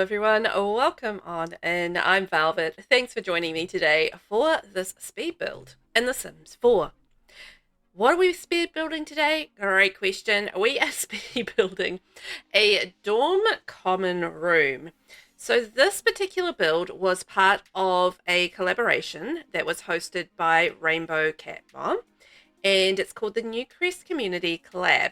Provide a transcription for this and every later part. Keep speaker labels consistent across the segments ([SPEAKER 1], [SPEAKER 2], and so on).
[SPEAKER 1] everyone, welcome on and I'm Velvet. Thanks for joining me today for this speed build in The Sims 4. What are we speed building today? Great question. We are speed building a dorm common room. So this particular build was part of a collaboration that was hosted by RainbowCatMom, and it's called the Newcrest Community Collab.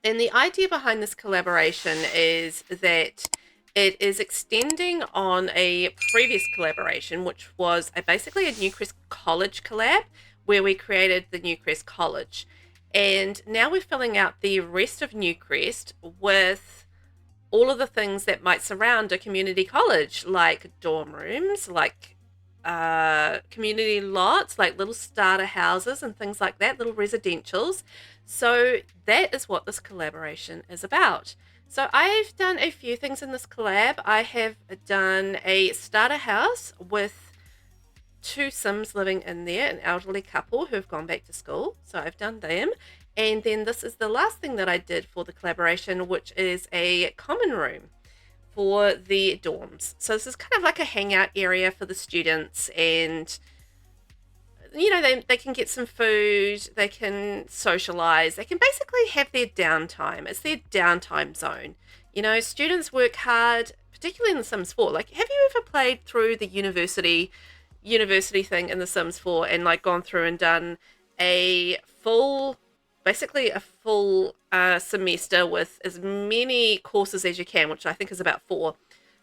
[SPEAKER 1] And the idea behind this collaboration is that it is extending on a previous collaboration, which was basically a Newcrest College collab, where we created the Newcrest College. And now we're filling out the rest of Newcrest with all of the things that might surround a community college, like dorm rooms, like community lots, like little starter houses and things like that, little residentials. So that is what this collaboration is about. So I've done a few things in this collab. I have done a starter house with 2 Sims living in there, an elderly couple who have gone back to school. So I've done them. And then this is the last thing that I did for the collaboration, which is a common room for the dorms. So this is kind of like a hangout area for the students, and you know, they can get some food, they can socialize, they can basically have their downtime. It's their downtime zone. You know, students work hard, particularly in The Sims 4. Like, have you ever played through the university thing in The Sims 4 and like gone through and done a full semester with as many courses as you can, which I think is about 4.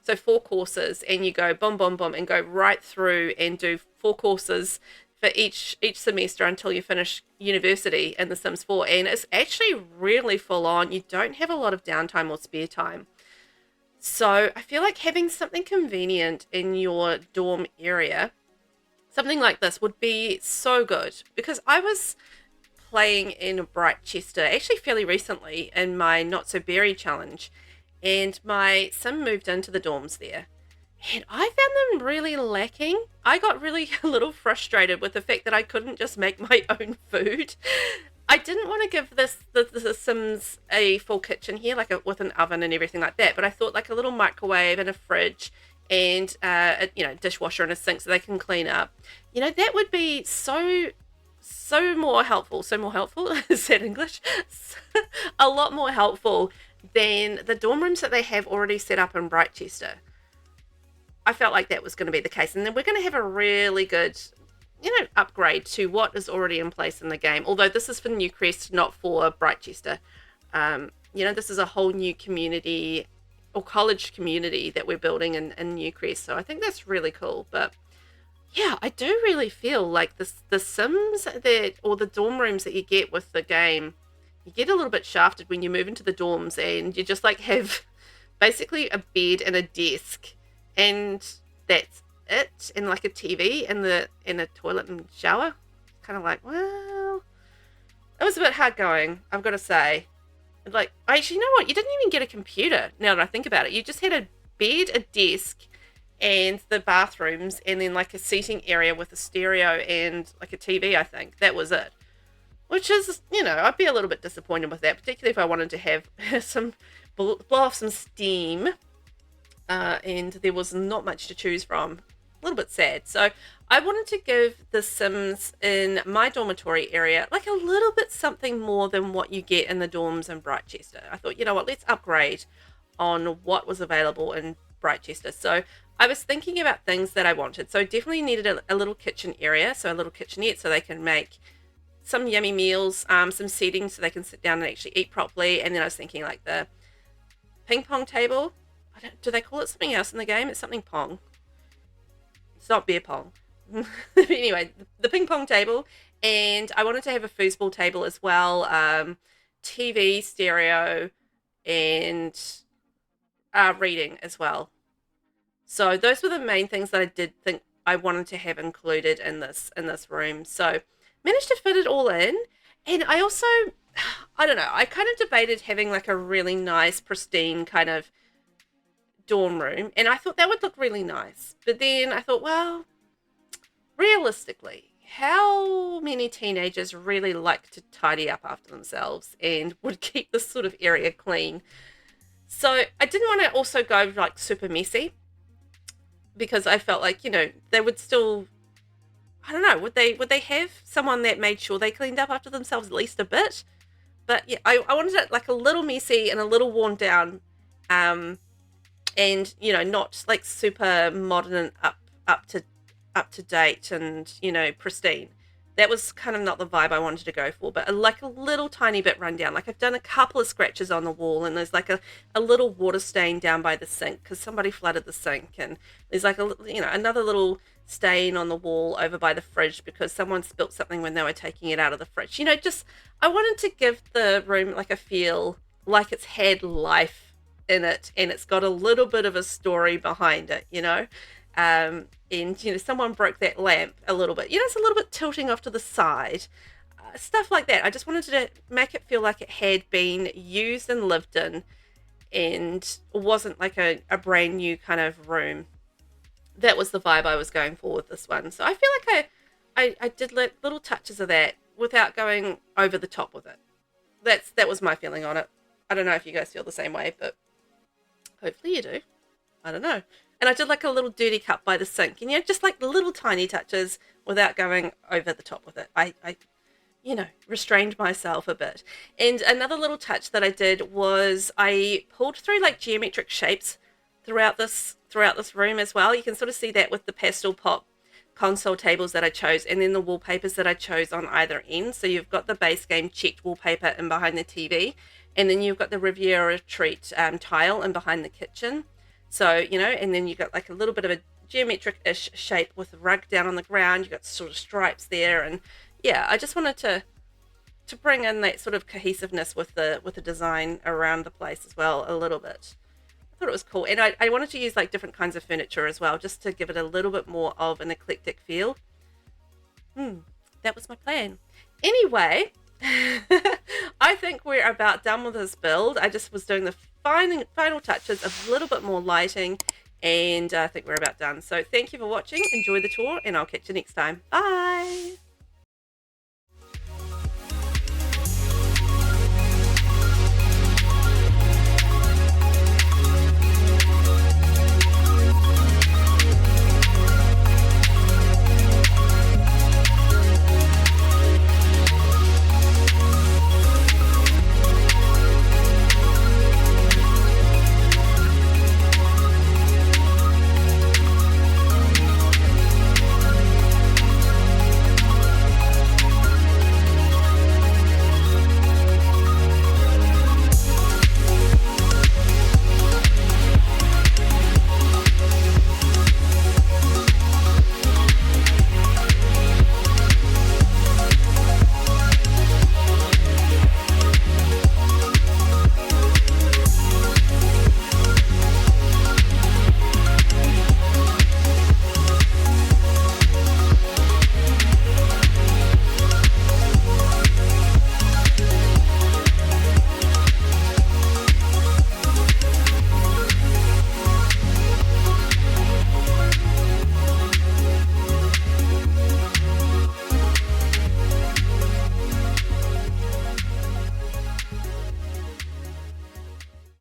[SPEAKER 1] So 4 courses, and you go boom, boom, boom, and go right through and do 4 courses for each semester until you finish university in The Sims 4. And it's actually really full on. You don't have a lot of downtime or spare time. So I feel like having something convenient in your dorm area, something like this, would be so good, because I was playing in Brightchester actually fairly recently in my Not So Berry challenge, and my sim moved into the dorms there, and I found them really lacking. I got really a little frustrated with the fact that I couldn't just make my own food. I didn't want to give the Sims a full kitchen here, like with an oven and everything like that, but I thought like a little microwave and a fridge and a dishwasher and a sink so they can clean up. You know, that would be so more helpful. So more helpful, is that English? A lot more helpful than the dorm rooms that they have already set up in Brightchester. I felt like that was going to be the case. And then we're going to have a really good, upgrade to what is already in place in the game. Although this is for Newcrest, not for Brightchester. This is a whole new community or college community that we're building in Newcrest. So I think that's really cool. But yeah, I do really feel like the Sims or the dorm rooms that you get with the game, you get a little bit shafted when you move into the dorms and you just like have basically a bed and a desk, and that's it, and like a TV in a toilet and shower. Kind of like, well, it was a bit hard going, I've got to say. Like, actually, you know what? You didn't even get a computer, now that I think about it. You just had a bed, a desk, and the bathrooms, and then like a seating area with a stereo and like a TV, I think. That was it. Which is, I'd be a little bit disappointed with that, particularly if I wanted to have blow off some steam, and there was not much to choose from. A little bit sad. So I wanted to give the Sims in my dormitory area like a little bit something more than what you get in the dorms in Brightchester. I thought, you know what, let's upgrade on what was available in Brightchester. So I was thinking about things that I wanted. So definitely needed a little kitchen area, so a little kitchenette so they can make some yummy meals, some seating so they can sit down and actually eat properly. And then I was thinking like the ping pong table. Do they call it something else in the game? It's something pong. It's not beer pong. But anyway, the ping pong table. And I wanted to have a foosball table as well. TV, stereo, and reading as well. So those were the main things that I did think I wanted to have included in this room. So managed to fit it all in. And I also, I don't know, I kind of debated having like a really nice, pristine kind of dorm room. And I thought that would look really nice. But then I thought, well, realistically, how many teenagers really like to tidy up after themselves and would keep this sort of area clean? So I didn't want to also go like super messy, because I felt like, you know, they would still, I don't know, would they have someone that made sure they cleaned up after themselves at least a bit? But yeah, I wanted it like a little messy and a little worn down, and you know, not like super modern and up to date and, you know, pristine. That was kind of not the vibe I wanted to go for, but like a little tiny bit rundown. Like I've done a couple of scratches on the wall, and there's like a little water stain down by the sink because somebody flooded the sink, and there's like a, you know, another little stain on the wall over by the fridge because someone spilt something when they were taking it out of the fridge. You know, just I wanted to give the room like a feel like it's had life in it, and it's got a little bit of a story behind it, you know. And you know, someone broke that lamp a little bit, you know, it's a little bit tilting off to the side, stuff like that. I just wanted to make it feel like it had been used and lived in, and wasn't like a brand new kind of room. That was the vibe I was going for with this one. So I feel like I did little touches of that without going over the top with it. That was my feeling on it. I don't know if you guys feel the same way, but hopefully you do. I don't know. And I did like a little dirty cup by the sink, and, you know, just like little tiny touches without going over the top with it. I you know, restrained myself a bit. And another little touch that I did was I pulled through like geometric shapes throughout this room as well. You can sort of see that with the pastel pop console tables that I chose, and then the wallpapers that I chose on either end. So you've got the base game checked wallpaper in behind the TV, and then you've got the Riviera Treat tile in behind the kitchen. So, you know, and then you got like a little bit of a geometric-ish shape with a rug down on the ground. You got sort of stripes there, and yeah, I just wanted to bring in that sort of cohesiveness with the design around the place as well a little bit. I thought it was cool, and I wanted to use like different kinds of furniture as well, just to give it a little bit more of an eclectic feel. That was my plan. Anyway, I think we're about done with this build. I just was doing the final touches, a little bit more lighting, and I think we're about done. So thank you for watching. Enjoy the tour, and I'll catch you next time. Bye.